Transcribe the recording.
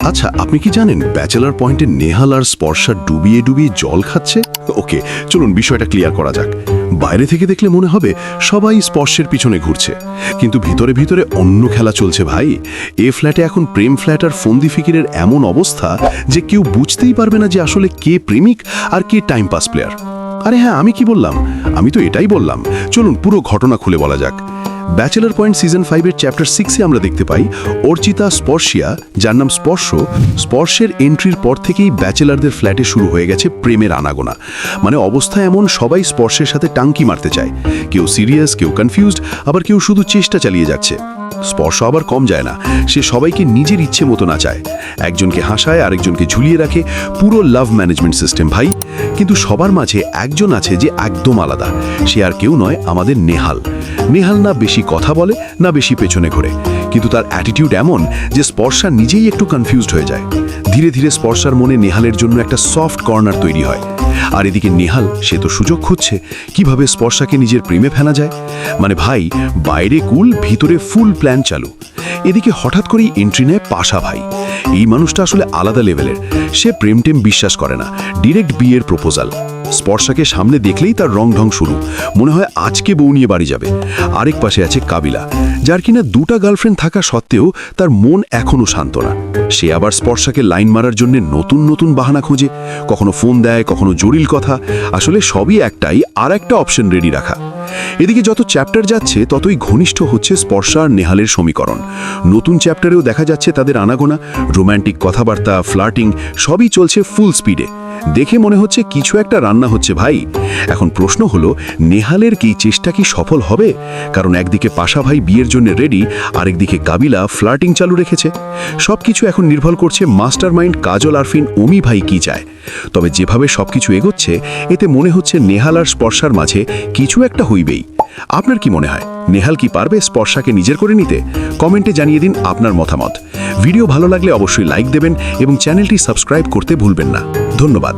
আচ্ছা, আপনি কি জানেন ব্যাচেলার পয়েন্টে নেহাল আর স্পর্শা ডুবিয়ে ডুবিয়ে জল খাচ্ছে? ওকে, চলুন বিষয়টা ক্লিয়ার করা যাক। বাইরে থেকে দেখলে মনে হবে সবাই স্পর্শের পিছনে ঘুরছে, কিন্তু ভিতরে ভিতরে অন্য খেলা চলছে ভাই। এ ফ্ল্যাটে এখন প্রেম ফ্ল্যাট আর ফন্দি ফিকিরের এমন অবস্থা যে কেউ বুঝতেই পারবে না যে আসলে কে প্রেমিক আর কে টাইম পাস প্লেয়ার। আরে হ্যাঁ, আমি কি বললাম? আমি তো এটাই বললাম। চলুন পুরো ঘটনা খুলে বলা যাক। ব্যাচেলার পয়েন্ট সিজন 5-এর চ্যাপ্টার 6-এ আমরা দেখতে পাই অর্চিতা স্পর্শিয়া, যার নাম স্পর্শের এন্ট্রির পর থেকেই ব্যাচেলারদের ফ্ল্যাটে শুরু হয়ে গেছে প্রেমের আনাগোনা। মানে অবস্থা এমন, সবাই স্পর্শের সাথে টাঙ্কি মারতে চায়। কেউ সিরিয়াস, কেউ কনফিউজড, আবার কেউ শুধু চেষ্টা চালিয়ে যাচ্ছে। স্পর্শ আবার কম যায় না, সে সবাইকে নিজের ইচ্ছে মতো নাচায়, একজনকে হাসায়, আরেকজনকে ঝুলিয়ে রাখে। পুরো লাভ ম্যানেজমেন্ট সিস্টেম ভাই। কিন্তু সবার মাঝে একজন আছে যে একদম আলাদা। সে আর কেউ নয়, আমাদের নেহাল। নেহাল না বেশি কথা বলে, না বেশি পেছনে ঘোরে, কিন্তু তার অ্যাটিটিউড এমন যে স্পর্শা নিজেই একটু কনফিউজড হয়ে যায়। ধীরে ধীরে স্পর্শার মনে নেহালের জন্য একটা সফট কর্নার তৈরি হয়। আর এদিকে নেহাল, সে তো সুযোগ খুঁজছে কিভাবে স্পর্শাকে নিজের প্রেমে ফেলা যায়। মানে ভাই, বাইরে কুল, ভিতরে ফুল প্ল্যান চালু। এদিকে হঠাৎ করেই এন্ট্রি নেয় পাশা ভাই। এই মানুষটা আসলে আলাদা লেভেলের। সে প্রেম টেম বিশ্বাস করে না, ডিরেক্ট বিয়ের প্রপোজাল। স্পর্শাকে সামনে দেখলেই তার রং ঢং শুরু, মনে হয় আজকে বউ নিয়ে বাড়ি যাবে। আরেক পাশে আছে কাবিলা, যার কিনা দুটা গার্লফ্রেন্ড থাকা সত্ত্বেও তার মন এখনো শান্ত না। সে আবার স্পর্শাকে লাইন মারার জন্য নতুন নতুন বাহানা খোঁজে, কখনো ফোন দেয়, কখনো জটিল কথা। আসলে সবই একটাই, আর একটা অপশন রেডি রাখা। এদিকে যত চ্যাপ্টার যাচ্ছে ততই ঘনিষ্ঠ হচ্ছে স্পর্শা আর নেহালের সমীকরণ। নতুন চ্যাপ্টারেও দেখা যাচ্ছে তাদের আনাগোনা, রোম্যান্টিক কথাবার্তা, ফ্লার্টিং, সবই চলছে ফুল স্পিডে। দেখে মনে হচ্ছে কিছু একটা রান্না হচ্ছে ভাই। এখন প্রশ্ন হলো, নেহালের কি চেষ্টা কি সফল হবে? কারণ একদিকে পাশা ভাই বিয়ের জন্য রেডি, আরেকদিকে কাবিলা ফ্লার্টিং চালু রেখেছে। সবকিছু এখন নির্ভর করছে মাস্টার মাইন্ড কাজল আরফিন অমি ভাই কি চায়। তবে যেভাবে সবকিছু এগোচ্ছে, এতে মনে হচ্ছে নেহাল আর স্পর্শার মাঝে কিছু একটা হইবেই। আপনার কি মনে হয়, নেহাল কি পারবে স্পর্শাকে নিজের করে নিতে? কমেন্টে জানিয়ে দিন আপনার মতামত। ভিডিও ভালো লাগলে অবশ্যই লাইক দেবেন এবং চ্যানেলটি সাবস্ক্রাইব করতে ভুলবেন না। ধন্যবাদ।